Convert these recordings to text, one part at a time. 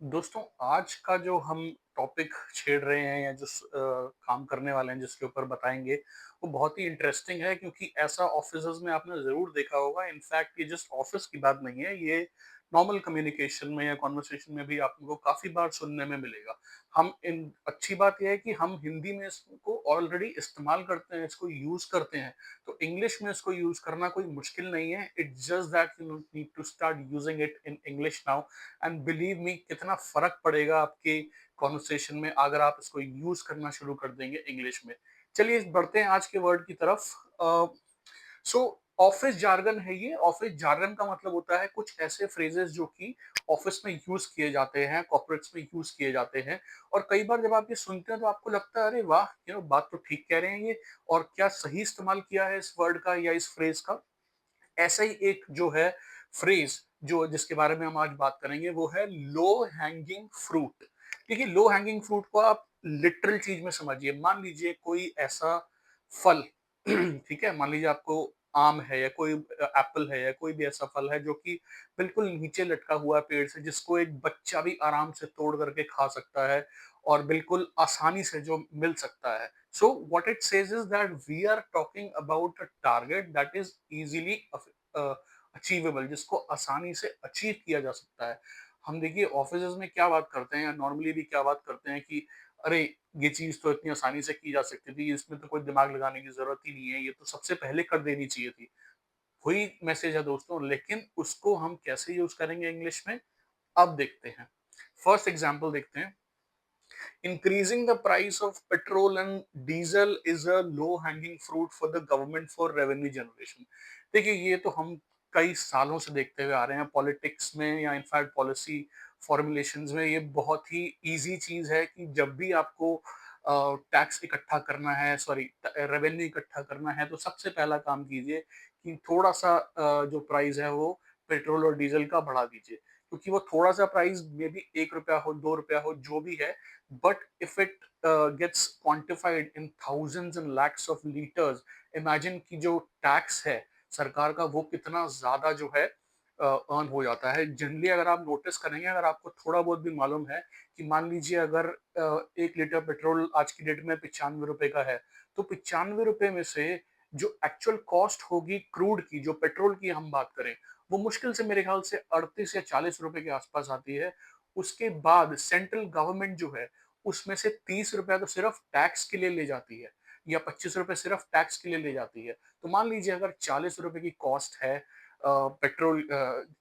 दोस्तों, आज का जो हम टॉपिक छेड़ रहे हैं या काम करने वाले हैं जिसके ऊपर बताएँगे, वो बहुत ही इंटरेस्टिंग है क्योंकि ऐसा ऑफ़िसेज़ में आपने ज़रूर देखा होगा। इनफैक्ट ये जस्ट ऑफ़िस की बात नहीं है, ये नॉर्मल कम्युनिकेशन में या कन्वर्सेशन में भी आपको काफ़ी बार सुनने में मिलेगा। हम इन अच्छी बात ये है कि हम हिंदी में इसको ऑलरेडी इस्तेमाल करते हैं, इसको यूज़ करते हैं, तो इंग्लिश में इसको यूज़ करना कोई मुश्किल नहीं है। It's just that you need to start using it in English now and believe me कितना फर्क पड़ेगा आपके कॉन्वर्सेशन में अगर आप इसको यूज करना शुरू कर देंगे इंग्लिश में। चलिए बढ़ते हैं आज के वर्ड की तरफ। सो ऑफिस जार्गन है ये। ऑफिस जार्गन का मतलब होता है कुछ ऐसे फ्रेजेस जो कि ऑफिस में यूज किए जाते हैं, कॉर्पोरेट्स में यूज किए जाते हैं। और कई बार जब आप ये सुनते हैं तो आपको लगता है अरे वाह, बात तो ठीक कह रहे हैं ये, और क्या सही इस्तेमाल किया है इस वर्ड का या इस फ्रेज का। ऐसा ही एक जो है फ्रेज जो जिसके बारे में हम आज बात करेंगे वो है लो हैंगिंग फ्रूट। देखिए, लो हैंगिंग फ्रूट को आप लिटरल चीज में समझिए। मान लीजिए कोई ऐसा फल ठीक है, मान लीजिए आपको आम है या कोई एप्पल है या कोई भी ऐसा फल है जो कि बिल्कुल नीचे लटका हुआ है पेड़ से, जिसको एक बच्चा भी आराम से तोड़ करके खा सकता है और बिल्कुल आसानी से जो मिल सकता है। So what it says is that we are talking about a target that is easily achievable, जिसको आसानी से अचीव किया जा सकता है। हम देखिए ऑफिस में क्या बात करते हैं या नॉर्मली भी क्या बात करते हैं कि अरे, ये चीज तो इतनी आसानी से की जा सकती थी, इसमें तो कोई दिमाग लगाने की जरूरत ही नहीं है, ये तो सबसे पहले कर देनी चाहिए थी। वही मैसेज है दोस्तों, लेकिन उसको हम कैसे यूज करेंगे इंग्लिश में, अब देखते हैं। फर्स्ट एग्जाम्पल देखते हैं। Increasing the price of petrol and diesel is a low-hanging fruit for the government for revenue generation। देखिए, ये तो हम कई सालों से देखते हुए आ रहे हैं पॉलिटिक्स में या इनफैक्ट पॉलिसी फॉर्मुलेशंस में। ये बहुत ही इजी चीज है कि जब भी आपको टैक्स इकट्ठा करना है, सॉरी, रेवेन्यू इकट्ठा करना है, तो सबसे पहला काम कीजिए कि थोड़ा सा जो प्राइस है वो पेट्रोल और डीजल का बढ़ा दीजिए। क्योंकि वो थोड़ा सा प्राइस मे बी 1 रुपया हो, 2 रुपया हो, जो भी है, but if it gets quantified in thousands and lakhs of liters, imagine कि जो टैक्स है सरकार का वो कितना ज्यादा जो है अर्न हो जाता है। जनरली अगर आप नोटिस करेंगे, अगर आपको थोड़ा बहुत भी मालूम है कि मान लीजिए अगर 1 लीटर पेट्रोल आज की डेट में 95 रुपए का है, तो 95 रुपए में से जो एक्चुअल कॉस्ट होगी क्रूड की, जो पेट्रोल की हम बात करें, वो मुश्किल से मेरे ख्याल से 38 या 40 रुपए के आसपास आती है। उसके बाद सेंट्रल गवर्नमेंट जो है उसमें से 30 रुपया तो सिर्फ टैक्स के लिए ले जाती है, या 25 रुपए सिर्फ टैक्स के लिए ले जाती है। तो मान लीजिए अगर 40 रुपए की कॉस्ट है, पेट्रोल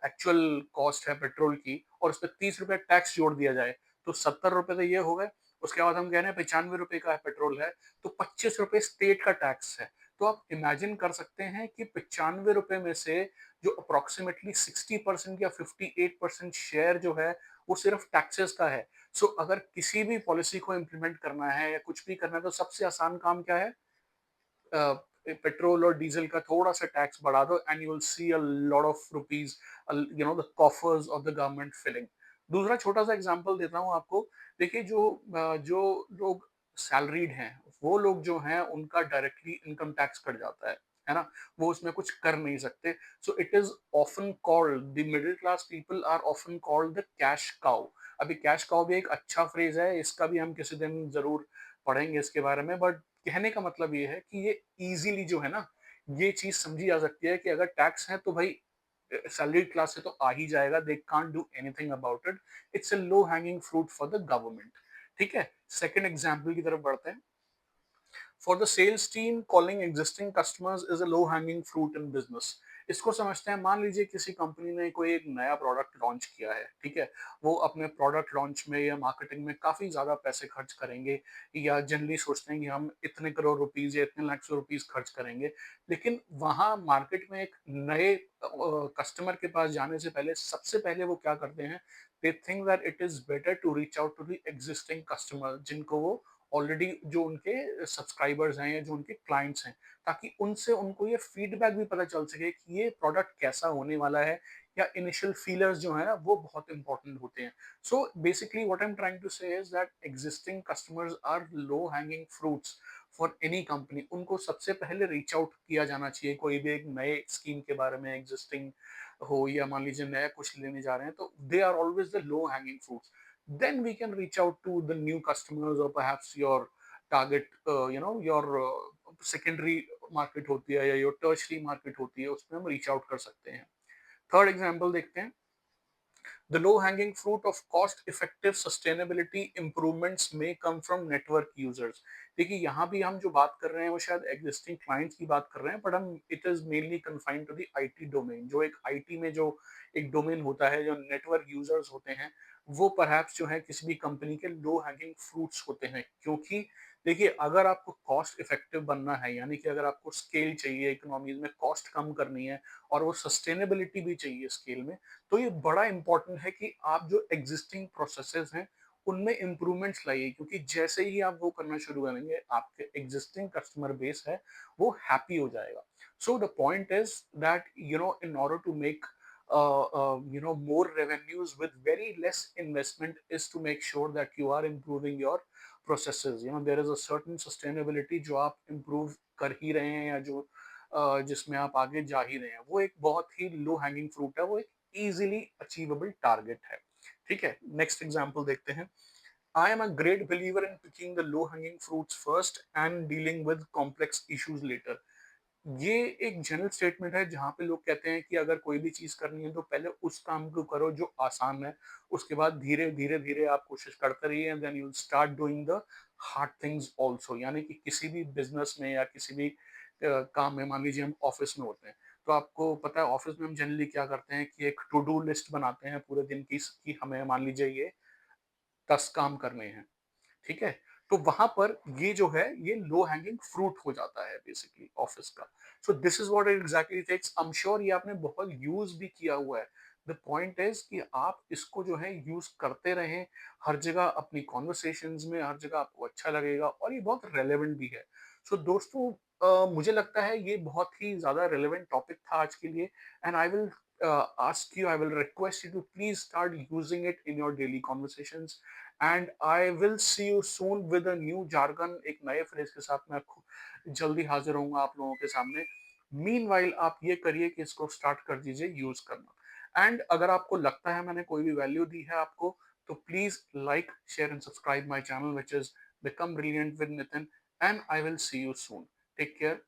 एक्चुअल कॉस्ट है पेट्रोल की, और उस पर 30 रुपए टैक्स जोड़ दिया जाए, तो 70 रुपए तो ये हो गए। उसके बाद हम कह रहे हैं 95 रुपए का पेट्रोल है, तो 25 रुपए स्टेट का टैक्स है। तो आप इमेजिन कर सकते हैं कि 95 रुपए में से जो अप्रोक्सीमेटली 60% या 58% शेयर जो है वो सिर्फ टैक्सेस का है। सो अगर किसी भी पॉलिसी को इम्प्लीमेंट करना है या कुछ भी करना है, तो सबसे आसान काम क्या है? पेट्रोल और डीजल का थोड़ा सा टैक्स बढ़ा दो and you will see a lot of rupees, the coffers of the government filling. दूसरा छोटा सा एग्जांपल देता हूँ आपको। देखिए, जो लोग सैलरीड हैं, वो लोग जो हैं उनका डायरेक्टली इनकम टैक्स कट जाता है ना। वो उसमें कुछ कर नहीं सकते। So it is often called, the middle class people are often called the cash cow. अभी कैश काउ भी एक अच्छा फ्रेज है, इसका भी हम किसी दिन जरूर पढ़ेंगे इसके बारे में। बट कहने का मतलब ये है कि ये इजीली जो है ना, ये चीज समझी जा सकती है कि अगर टैक्स है तो भाई सैलरीड क्लास से तो आ ही जाएगा, they can't do anything about it. It's a low hanging fruit for the government. ठीक है, सेकंड एग्जांपल की तरफ बढ़ते हैं। For the sales team, calling existing customers is a low hanging fruit in business. इसको समझते हैं। मान लीजिए किसी कंपनी ने कोई एक नया प्रोडक्ट लॉन्च किया है, ठीक है। वो अपने प्रोडक्ट लॉन्च में या मार्केटिंग में काफी ज्यादा पैसे खर्च करेंगे, या जनरली सोचते हैं कि हम इतने करोड़ रुपीज या इतने लाख रुपीज खर्च करेंगे। लेकिन वहां मार्केट में एक नए कस्टमर के पास जाने से पहले सबसे पहले वो क्या करते हैं? They think that it is better to reach out to the existing customer, जिनको वो ऑलरेडी, जो उनके सब्सक्राइबर्स हैं या जो उनके क्लाइंट्स हैं, ताकि उनसे उनको ये फीडबैक भी पता चल सके कि ये प्रोडक्ट कैसा होने वाला है, या इनिशियल फीलर्स जो है ना वो बहुत इंपॉर्टेंट होते हैं। So basically what I am trying to say is that existing customers are low hanging fruits for any company. उनको सबसे पहले रीच आउट किया जाना चाहिए, कोई भी एक नए स्कीम के बारे में, एग्जिस्टिंग हो या मान लीजिए नया कुछ लेने जा रहे हैं, तो they are always the low hanging fruits. then we can reach out to the new customers or perhaps your target, your secondary market होती है या your tertiary market होती है, उसमें हम reach out कर सकते हैं. थर्ड एग्जाम्पल देखते हैं. The low-hanging fruit of cost-effective sustainability improvements may come from network users. देखिए यहाँ भी हम जो बात कर रहे हैं वो शायद एग्जिस्टिंग क्लाइंट्स की बात कर रहे हैं, बट हम it is mainly confined to the IT domain. जो एक आईटी में जो एक डोमेन होता है, जो नेटवर्क यूजर्स होते हैं, वो परहैप्स जो है किसी भी कंपनी के लो हैंगिंग फ्रूट्स होते हैं. क्योंकि देखिए अगर आपको कॉस्ट इफेक्टिव बनना है, यानी कि अगर आपको स्केल चाहिए, इकोनॉमीज में कॉस्ट कम करनी है और वो सस्टेनेबिलिटी भी चाहिए स्केल में, तो ये बड़ा इंपॉर्टेंट है कि आप जो एग्जिस्टिंग प्रोसेसेस हैं उनमें इंप्रूवमेंट्स लाइए. क्योंकि जैसे ही आप वो करना शुरू करेंगे, आपके एग्जिस्टिंग कस्टमर बेस है वो हैप्पी हो जाएगा. So the point is that in order to make more revenues with very less investment is to make sure that you are improving your processes. There is a certain sustainability जो आप improve कर ही रहे हैं, या जो जिसमें आप आगे जा ही रहे हैं, वो एक बहुत ही लो हैंगिंग फ्रूट है, वो एक इजीली अचीवेबल टारगेट है. ठीक है, नेक्स्ट एग्जांपल देखते हैं. I am a great believer in picking the low hanging fruits first and dealing with complex issues later. ये एक जनरल स्टेटमेंट है जहाँ पे लोग कहते हैं कि अगर कोई भी चीज करनी है तो पहले उस काम को करो जो आसान है, उसके बाद धीरे धीरे धीरे आप कोशिश करते रहिए, and then you start doing the hard things also. यानी कि किसी भी बिजनेस में या किसी भी काम में, मान लीजिए हम ऑफिस में होते हैं, तो आपको पता है ऑफिस में हम जनरली क्या करते हैं कि एक टू डू लिस्ट बनाते हैं पूरे दिन की, कि हमें मान लीजिए ये 10 काम करने हैं. ठीक है, तो वहां पर ये जो है ये लो हैंगिंग फ्रूट हो जाता है बेसिकली ऑफिस का. So this is what it exactly takes. I am sure ये आपने बहुत यूज भी किया हुआ है. द पॉइंट इज कि आप इसको जो है यूज करते रहें हर जगह, अपनी कॉन्वर्सेशंस में, हर जगह आपको अच्छा लगेगा और ये बहुत रेलेवेंट भी है. सो दोस्तों, मुझे लगता है ये बहुत ही ज्यादा रेलेवेंट टॉपिक था आज के लिए, and I will ask you, I will request you to please start using it in your daily conversations. And I will see you soon with a new jargon, एक नए फ्रेज के साथ मैं जल्दी हाजिर होऊंगा आप लोगों के सामने. मीनवाइल आप ये करिए कि इसको स्टार्ट कर दीजिए यूज करना. एंड अगर आपको लगता है मैंने कोई भी वैल्यू दी है आपको, तो please like, share and subscribe my channel, which is become brilliant with Nitin. And I will see you soon. Take care.